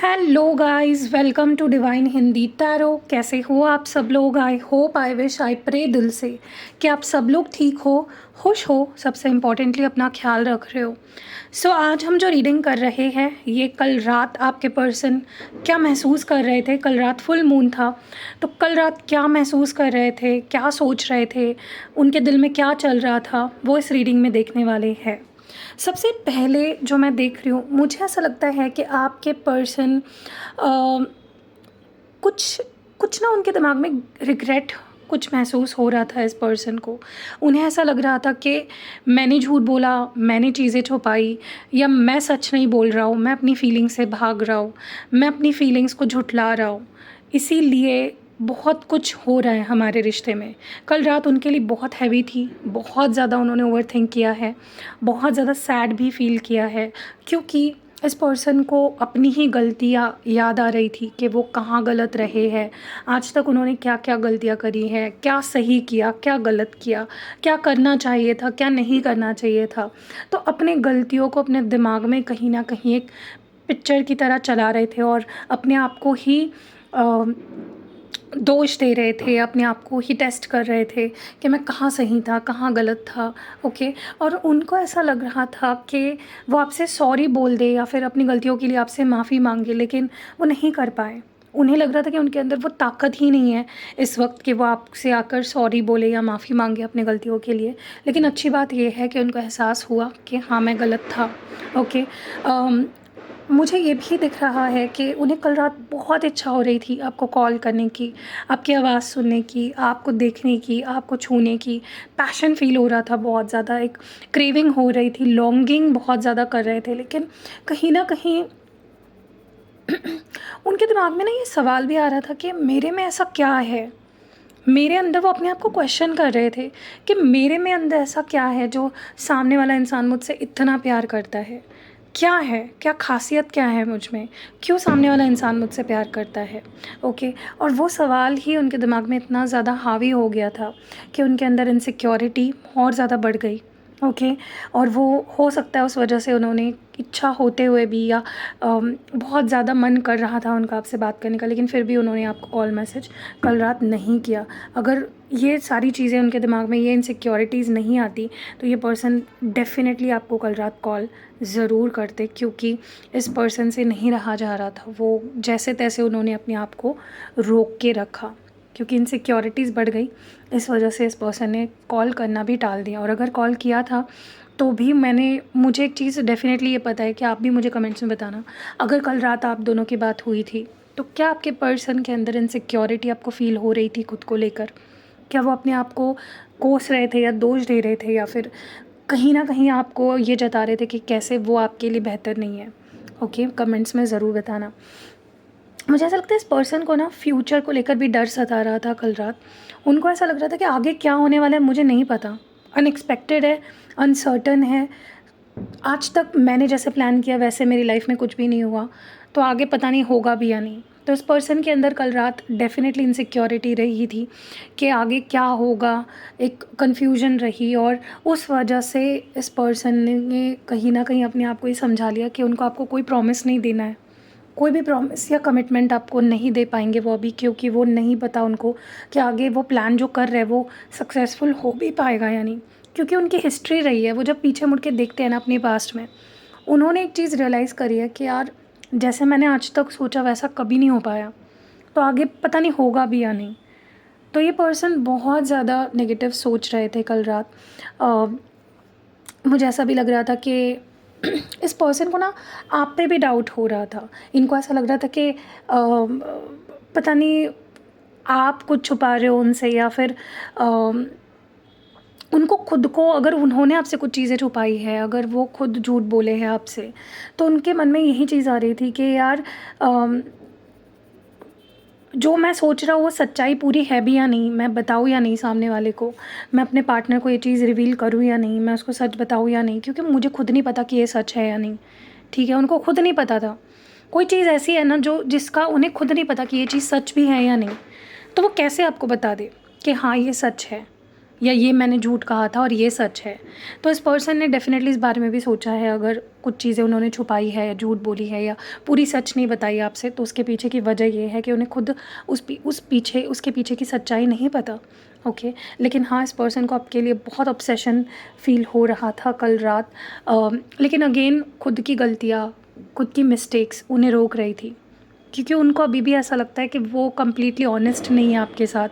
Hello guys, welcome to divine Hindi tarot. कैसे हो आप सब लोग? I hope, I wish, I pray दिल से कि आप सब लोग ठीक हो, खुश हो, सबसे इम्पोर्टेंटली अपना ख्याल रख रहे हो। आज हम जो रीडिंग कर रहे हैं, ये कल रात आपके पर्सन क्या महसूस कर रहे थे। कल रात फुल मून था, तो कल रात क्या महसूस कर रहे थे, क्या सोच रहे थे, उनके दिल में क्या चल रहा था, वो इस रीडिंग में देखने वाले हैं। सबसे पहले जो मैं देख रही हूँ, मुझे ऐसा लगता है कि आपके पर्सन कुछ कुछ ना उनके दिमाग में रिग्रेट कुछ महसूस हो रहा था इस पर्सन को। उन्हें ऐसा लग रहा था कि मैंने झूठ बोला, मैंने चीज़ें छुपाई, या मैं सच नहीं बोल रहा हूँ, मैं अपनी फीलिंग्स से भाग रहा हूँ, मैं अपनी फीलिंग्स को झुठला रहा हूँ। इसीलिए बहुत कुछ हो रहा है हमारे रिश्ते में। कल रात उनके लिए बहुत हैवी थी, बहुत ज़्यादा उन्होंने ओवरथिंक किया है, बहुत ज़्यादा सैड भी फील किया है, क्योंकि इस पर्सन को अपनी ही गलतियाँ याद आ रही थी कि वो कहाँ गलत रहे हैं। आज तक उन्होंने क्या क्या गलतियाँ करी हैं, क्या सही किया, क्या गलत किया, क्या करना चाहिए था, क्या नहीं करना चाहिए था। तो अपने गलतियों को अपने दिमाग में कहीं ना कहीं एक पिक्चर की तरह चला रहे थे और अपने आप को ही दोष दे रहे थे, अपने आप को ही टेस्ट कर रहे थे कि मैं कहाँ सही था, कहाँ गलत था। ओके। और उनको ऐसा लग रहा था कि वो आपसे सॉरी बोल दे या फिर अपनी गलतियों के लिए आपसे माफ़ी मांगे, लेकिन वो नहीं कर पाए। उन्हें लग रहा था कि उनके अंदर वो ताकत ही नहीं है इस वक्त कि वो आपसे आकर सॉरी बोले या माफ़ी मांगे अपनी गलतियों के लिए। लेकिन अच्छी बात यह है कि उनको एहसास हुआ कि हाँ, मैं गलत था। ओके। मुझे ये भी दिख रहा है कि उन्हें कल रात बहुत इच्छा हो रही थी आपको कॉल करने की, आपकी आवाज़ सुनने की, आपको देखने की, आपको छूने की। पैशन फ़ील हो रहा था बहुत ज़्यादा, एक क्रेविंग हो रही थी, लॉन्गिंग बहुत ज़्यादा कर रहे थे। लेकिन कहीं न कहीं उनके दिमाग में ना ये सवाल भी आ रहा था कि मेरे में ऐसा क्या है? मेरे अंदर, वो अपने आप को क्वेश्चन कर रहे थे कि मेरे में अंदर ऐसा क्या है जो सामने वाला इंसान मुझसे इतना प्यार करता है? क्या है? क्या ख़ासियत क्या है मुझ में? क्यों सामने वाला इंसान मुझसे प्यार करता है? ओके। और वो सवाल ही उनके दिमाग में इतना ज़्यादा हावी हो गया था कि उनके अंदर इनसिक्योरिटी और ज़्यादा बढ़ गई। ओके। और वो हो सकता है उस वजह से उन्होंने इच्छा होते हुए भी, या बहुत ज़्यादा मन कर रहा था उनका आपसे बात करने का, लेकिन फिर भी उन्होंने आपको कॉल मैसेज कल रात नहीं किया। अगर ये सारी चीज़ें उनके दिमाग में, ये इनसिक्योरिटीज़ नहीं आती, तो ये पर्सन डेफ़िनेटली आपको कल रात कॉल ज़रूर करते, क्योंकि इस पर्सन से नहीं रहा जा रहा था। वो जैसे तैसे उन्होंने अपने आप को रोक के रखा, क्योंकि इनसिक्योरिटीज़ बढ़ गई। इस वजह से इस पर्सन ने कॉल करना भी टाल दिया। और अगर कॉल किया था तो भी मुझे एक चीज़ डेफ़िनेटली ये पता है कि आप भी मुझे कमेंट्स में बताना, अगर कल रात आप दोनों की बात हुई थी तो क्या आपके पर्सन के अंदर इनसिक्योरिटी आपको फ़ील हो रही थी खुद को लेकर? क्या वो अपने आप को कोस रहे थे या दोष दे रहे थे, या फिर कहीं न कहीं आपको ये जता रहे थे कि कैसे वो आपके लिए बेहतर नहीं है? ओके, कमेंट्स में ज़रूर बताना। मुझे ऐसा लगता है इस पर्सन को ना फ्यूचर को लेकर भी डर सता रहा था कल रात। उनको ऐसा लग रहा था कि आगे क्या होने वाला है मुझे नहीं पता, अनएक्सपेक्टेड है, अनसर्टन है। आज तक मैंने जैसे प्लान किया वैसे मेरी लाइफ में कुछ भी नहीं हुआ, तो आगे पता नहीं होगा भी या नहीं। तो इस पर्सन के अंदर कल रात डेफ़िनेटली इनसिक्योरिटी रही थी कि आगे क्या होगा, एक कन्फ्यूजन रही। और उस वजह से इस पर्सन ने कहीं न कहीं अपने आप को ये समझा लिया कि उनको आपको कोई प्रॉमिस नहीं देना है। कोई भी प्रॉमिस या कमिटमेंट आपको नहीं दे पाएँगे वो अभी, क्योंकि वो नहीं पता उनको कि आगे वो प्लान जो कर रहे हैं वो सक्सेसफुल हो भी पाएगा या नहीं। क्योंकि उनकी हिस्ट्री रही है, वो जब पीछे मुड़ के देखते हैं ना अपनी पास्ट में, उन्होंने एक चीज़ रियलाइज़ करी है कि यार, जैसे मैंने आज तक सोचा वैसा कभी नहीं हो पाया, तो आगे पता नहीं होगा भी या नहीं। तो ये पर्सन बहुत ज़्यादा नेगेटिव सोच रहे थे कल रात। अ, मुझे ऐसा भी लग रहा था कि इस पर्सन को ना आप पे भी डाउट हो रहा था। इनको ऐसा लग रहा था कि पता नहीं आप कुछ छुपा रहे हो उनसे, या फिर उनको खुद को, अगर उन्होंने आपसे कुछ चीज़ें छुपाई है, अगर वो खुद झूठ बोले हैं आपसे, तो उनके मन में यही चीज़ आ रही थी कि यार, जो मैं सोच रहा हूँ वो सच्चाई पूरी है भी या नहीं, मैं बताऊँ या नहीं सामने वाले को, मैं अपने पार्टनर को ये चीज़ रिवील करूँ या नहीं, मैं उसको सच बताऊँ या नहीं, क्योंकि मुझे खुद नहीं पता कि ये सच है या नहीं। ठीक है, उनको खुद नहीं पता था। कोई चीज़ ऐसी है ना जो जिसका उन्हें खुद नहीं पता कि ये चीज़ सच भी है या नहीं, तो वो कैसे आपको बता दे कि हाँ ये सच है या ये मैंने झूठ कहा था और ये सच है। तो इस पर्सन ने डेफिनेटली इस बारे में भी सोचा है, अगर कुछ चीज़ें उन्होंने छुपाई है या झूठ बोली है या पूरी सच नहीं बताई आपसे, तो उसके पीछे की वजह ये है कि उन्हें खुद उसके पीछे की सच्चाई नहीं पता। ओके, लेकिन हाँ, इस पर्सन को आपके लिए बहुत ऑब्सेशन फील हो रहा था कल रात। लेकिन अगेन खुद की गलतियाँ, खुद की मिस्टेक्स उन्हें रोक रही थी, क्योंकि उनको अभी भी ऐसा लगता है कि वो कम्प्लीटली ऑनेस्ट नहीं है आपके साथ,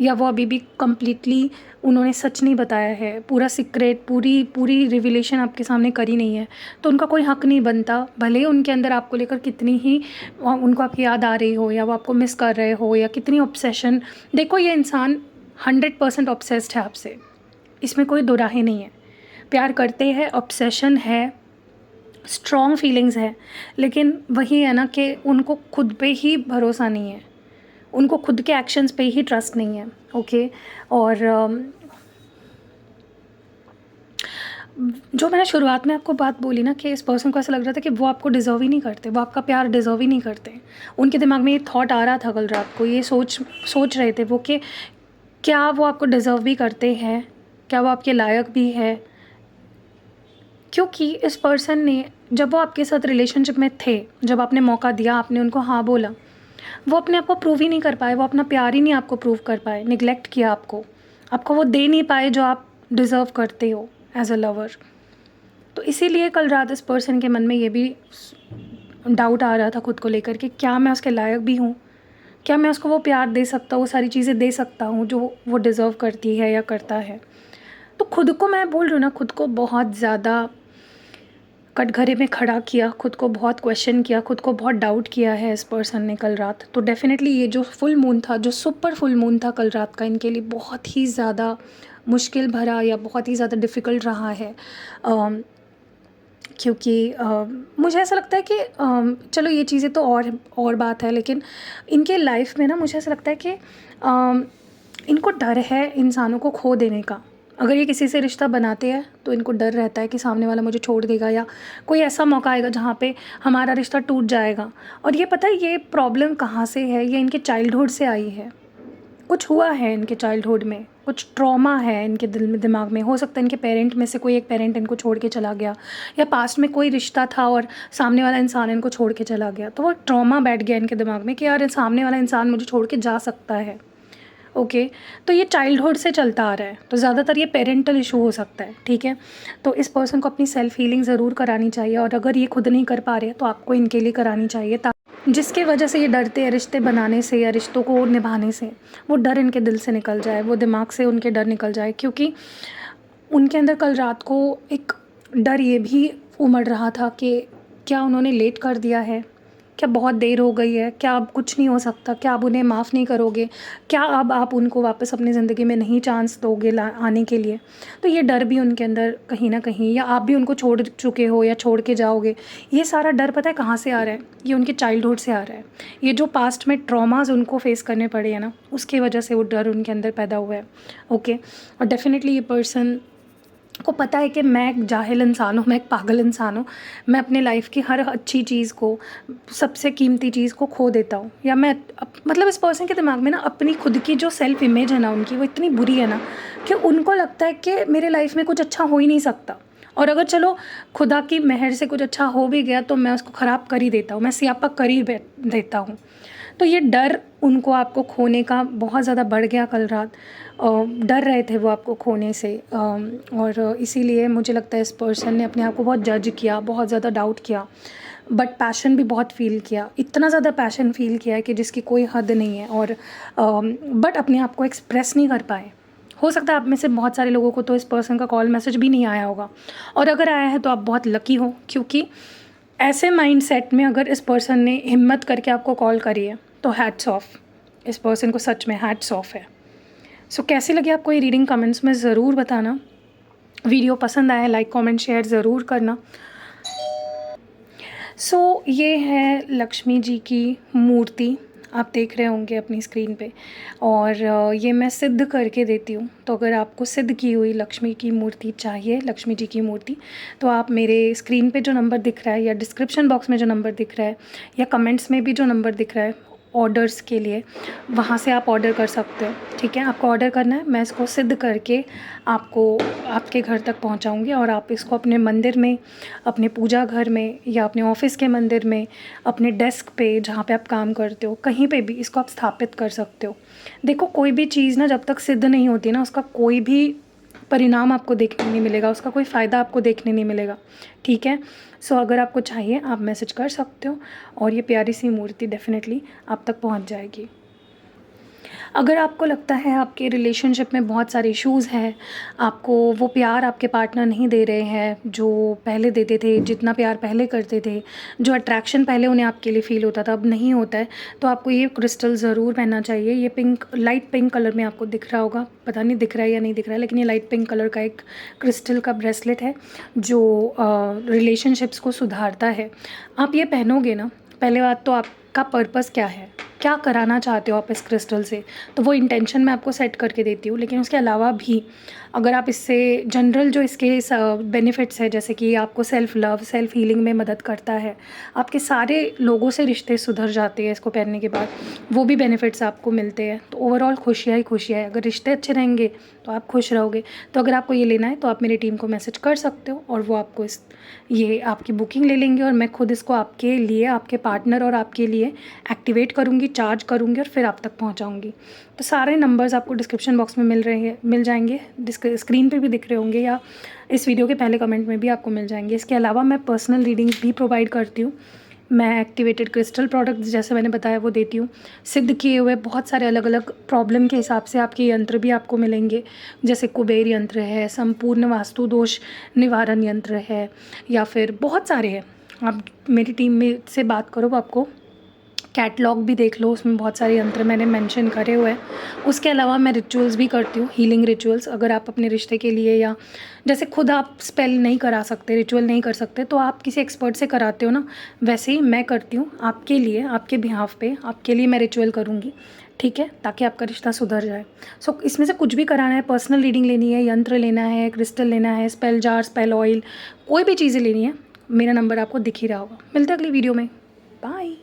या वो अभी भी कम्प्लीटली उन्होंने सच नहीं बताया है, पूरा सीक्रेट, पूरी रिविलेशन आपके सामने करी नहीं है। तो उनका कोई हक़ नहीं बनता, भले ही उनके अंदर आपको लेकर कितनी ही उनको आपकी याद आ रही हो, या वो आपको मिस कर रहे हो, या कितनी ऑब्सेशन। देखो, ये इंसान 100% ऑब्सेस्ड है आपसे, इसमें कोई दो राहें नहीं है। प्यार करते हैं, ऑब्सेशन है, स्ट्रॉन्ग फीलिंग्स है, लेकिन वही है ना कि उनको खुद पे ही भरोसा नहीं है, उनको खुद के एक्शंस पे ही ट्रस्ट नहीं है। ओके, और जो मैंने शुरुआत में आपको बात बोली ना कि इस पर्सन को ऐसा लग रहा था कि वो आपको डिज़र्व ही नहीं करते, वो आपका प्यार डिज़र्व ही नहीं करते। उनके दिमाग में ये थॉट आ रहा था कल रात को, ये सोच रहे थे वो कि क्या वो आपको डिज़र्व भी करते हैं, क्या वो आपके लायक भी है। क्योंकि इस पर्सन ने, जब वो आपके साथ रिलेशनशिप में थे, जब आपने मौका दिया, आपने उनको हाँ बोला, वो अपने आप को प्रूव ही नहीं कर पाए, वो अपना प्यार ही नहीं आपको प्रूव कर पाए, निगलेक्ट किया आपको वो दे नहीं पाए जो आप डिज़र्व करते हो एज अ लवर। तो इसीलिए कल रात इस पर्सन के मन में ये भी डाउट आ रहा था खुद को लेकर कि क्या मैं उसके लायक भी हूँ, क्या मैं उसको वो प्यार दे सकता हूँ, वो सारी चीज़ें दे सकता हूँ जो वो डिज़र्व करती है या करता है। तो खुद को, मैं बोल रही हूँ ना, खुद को बहुत ज़्यादा कटघरे में खड़ा किया, खुद को बहुत क्वेश्चन किया, खुद को बहुत डाउट किया है इस पर्सन ने कल रात। तो डेफ़िनेटली ये जो फुल मून था, जो सुपर फुल मून था कल रात का, इनके लिए बहुत ही ज़्यादा मुश्किल भरा या बहुत ही ज़्यादा डिफ़िकल्ट रहा है। क्योंकि मुझे ऐसा लगता है कि चलो ये चीज़ें तो और बात है, लेकिन इनके लाइफ में ना मुझे ऐसा लगता है कि इनको डर है इंसानों को खो देने का। अगर ये किसी से रिश्ता बनाते हैं तो इनको डर रहता है कि सामने वाला मुझे छोड़ देगा, या कोई ऐसा मौका आएगा जहाँ पे हमारा रिश्ता टूट जाएगा। और ये पता है ये प्रॉब्लम कहाँ से है, ये इनके चाइल्डहुड से आई है। कुछ हुआ है इनके चाइल्डहुड में, कुछ ट्रॉमा है इनके दिल में, दिमाग में। हो सकता है इनके पेरेंट में से कोई एक पेरेंट इनको छोड़ के चला गया, या पास्ट में कोई रिश्ता था और सामने वाला इंसान इनको छोड़ के चला गया, तो वो ट्रॉमा बैठ गया इनके दिमाग में कि यार सामने वाला इंसान मुझे छोड़ के जा सकता है। ओके, तो ये चाइल्डहुड से चलता आ रहा है, तो ज़्यादातर ये पेरेंटल इशू हो सकता है। ठीक है, तो इस पर्सन को अपनी सेल्फ हीलिंग ज़रूर करानी चाहिए, और अगर ये खुद नहीं कर पा रहे तो आपको इनके लिए करानी चाहिए, जिसके वजह से ये डरते हैं रिश्ते बनाने से या रिश्तों को निभाने से, वो डर इनके दिल से निकल जाए, वो दिमाग से उनके डर निकल जाए। क्योंकि उनके अंदर कल रात को एक डर ये भी उमड़ रहा था कि क्या उन्होंने लेट कर दिया है, क्या बहुत देर हो गई है, क्या अब कुछ नहीं हो सकता, क्या अब उन्हें माफ़ नहीं करोगे, क्या अब आप उनको वापस अपनी ज़िंदगी में नहीं चांस दोगे आने के लिए। तो ये डर भी उनके अंदर कहीं ना कहीं, या आप भी उनको छोड़ चुके हो या छोड़ के जाओगे, ये सारा डर पता है कहाँ से आ रहा है, ये उनके चाइल्डहुड से आ रहा है। ये जो पास्ट में ट्रॉमाज उनको फेस करने पड़े हैं ना, उसकी वजह से वो डर उनके अंदर पैदा हुआ है। ओके, और डेफिनेटली ये पर्सन को पता है कि मैं एक जाहिल इंसान हूँ, मैं एक पागल इंसान हूँ, मैं अपने लाइफ की हर अच्छी चीज़ को, सबसे कीमती चीज़ को खो देता हूँ। या मैं मतलब इस पर्सन के दिमाग में ना अपनी खुद की जो सेल्फ इमेज है ना उनकी, वो इतनी बुरी है ना कि उनको लगता है कि मेरे लाइफ में कुछ अच्छा हो ही नहीं सकता, और अगर चलो खुदा की मेहर से कुछ अच्छा हो भी गया तो मैं उसको ख़राब कर ही देता हूँ, मैं सियापा कर ही देता हूँ। तो ये डर उनको आपको खोने का बहुत ज़्यादा बढ़ गया कल रात, डर रहे थे वो आपको खोने से, और इसीलिए मुझे लगता है इस पर्सन ने अपने आप को बहुत जज किया, बहुत ज़्यादा डाउट किया, बट पैशन भी बहुत फ़ील किया, इतना ज़्यादा पैशन फ़ील किया है कि जिसकी कोई हद नहीं है, और बट अपने आप को एक्सप्रेस नहीं कर पाए। हो सकता है आप में से बहुत सारे लोगों को तो इस पर्सन का कॉल मैसेज भी नहीं आया होगा, और अगर आया है तो आप बहुत लकी हो, क्योंकि ऐसे माइंडसेट में अगर इस पर्सन ने हिम्मत करके आपको कॉल करी है तो हैट्स ऑफ, इस पर्सन को सच में हैट्स ऑफ है। सो कैसी लगी आपको ये रीडिंग, कमेंट्स में ज़रूर बताना। वीडियो पसंद आया लाइक कमेंट शेयर ज़रूर करना। सो ये है लक्ष्मी जी की मूर्ति, आप देख रहे होंगे अपनी स्क्रीन पे, और ये मैं सिद्ध करके देती हूँ। तो अगर आपको सिद्ध की हुई लक्ष्मी की मूर्ति चाहिए, लक्ष्मी जी की मूर्ति, तो आप मेरे स्क्रीन पे जो नंबर दिख रहा है, या डिस्क्रिप्शन बॉक्स में जो नंबर दिख रहा है, या कमेंट्स में भी जो नंबर दिख रहा है, ऑर्डर्स के लिए, वहाँ से आप ऑर्डर कर सकते हो। ठीक है, आपको ऑर्डर करना है, मैं इसको सिद्ध करके आपको आपके घर तक पहुँचाऊँगी और आप इसको अपने मंदिर में, अपने पूजा घर में या अपने ऑफिस के मंदिर में, अपने डेस्क पे जहाँ पे आप काम करते हो, कहीं पे भी इसको आप स्थापित कर सकते हो। देखो, कोई भी चीज़ ना जब तक सिद्ध नहीं होती ना, उसका कोई भी परिणाम आपको देखने नहीं मिलेगा, उसका कोई फ़ायदा आपको देखने नहीं मिलेगा। ठीक है, सो अगर आपको चाहिए आप मैसेज कर सकते हो और ये प्यारी सी मूर्ति डेफिनेटली आप तक पहुंच जाएगी। अगर आपको लगता है आपके रिलेशनशिप में बहुत सारे इश्यूज़ हैं, आपको वो प्यार आपके पार्टनर नहीं दे रहे हैं जो पहले देते थे, जितना प्यार पहले करते थे, जो अट्रैक्शन पहले उन्हें आपके लिए फ़ील होता था अब नहीं होता है, तो आपको ये क्रिस्टल ज़रूर पहनना चाहिए। ये पिंक, लाइट पिंक कलर में आपको दिख रहा होगा, पता नहीं दिख रहा है या नहीं दिख रहा है, लेकिन ये लाइट पिंक कलर का एक क्रिस्टल का ब्रेसलेट है जो रिलेशनशिप्स को सुधारता है। आप ये पहनोगे ना, पहले बात तो आपका पर्पस क्या है, क्या कराना चाहते हो आप इस क्रिस्टल से, तो वो इंटेंशन मैं आपको सेट करके देती हूँ। लेकिन उसके अलावा भी अगर आप इससे जनरल जो इसके बेनिफिट्स है, जैसे कि आपको सेल्फ लव, सेल्फ हीलिंग में मदद करता है, आपके सारे लोगों से रिश्ते सुधर जाते हैं इसको पहनने के बाद, वो भी बेनिफिट्स आपको मिलते हैं। तो ओवरऑल खुशियाँ ही खुशियाँ है। अगर रिश्ते अच्छे रहेंगे तो आप खुश रहोगे। तो अगर आपको ये लेना है तो आप मेरी टीम को मैसेज कर सकते हो और वो आपको ये आपकी बुकिंग ले लेंगे और मैं खुद इसको आपके लिए, आपके पार्टनर और आपके लिए एक्टिवेट करूँगी, चार्ज करूँगी और फिर आप तक पहुँचाऊँगी। तो सारे नंबर्स आपको डिस्क्रिप्शन बॉक्स में मिल जाएंगे, स्क्रीन पे भी दिख रहे होंगे या इस वीडियो के पहले कमेंट में भी आपको मिल जाएंगे। इसके अलावा मैं पर्सनल रीडिंग्स भी प्रोवाइड करती हूँ। मैं एक्टिवेटेड क्रिस्टल प्रोडक्ट्स जैसे मैंने बताया वो देती हूँ। सिद्ध किए हुए बहुत सारे अलग अलग प्रॉब्लम के हिसाब से आपके यंत्र भी आपको मिलेंगे, जैसे कुबेर यंत्र है, संपूर्ण वास्तु दोष निवारण यंत्र है, या फिर बहुत सारे हैं। आप मेरी टीम में से बात करो, वो आपको कैटलॉग भी देख लो, उसमें बहुत सारे यंत्र मैंने मेंशन करे हुए हैं। उसके अलावा मैं रिचुअल्स भी करती हूँ, हीलिंग रिचुअल्स। अगर आप अपने रिश्ते के लिए, या जैसे खुद आप स्पेल नहीं करा सकते, रिचुअल नहीं कर सकते, तो आप किसी एक्सपर्ट से कराते हो ना, वैसे ही मैं करती हूँ आपके लिए, आपके बिहाफ पे, आपके लिए मैं रिचुअल करूँगी। ठीक है, ताकि आपका रिश्ता सुधर जाए। सो इसमें से कुछ भी कराना है, पर्सनल रीडिंग लेनी है, यंत्र लेना है, क्रिस्टल लेना है, स्पेल जार, स्पेल ऑयल, कोई भी चीज़ें लेनी है, मेरा नंबर आपको दिख ही रहा होगा। मिलते हैं अगली वीडियो में। बाय।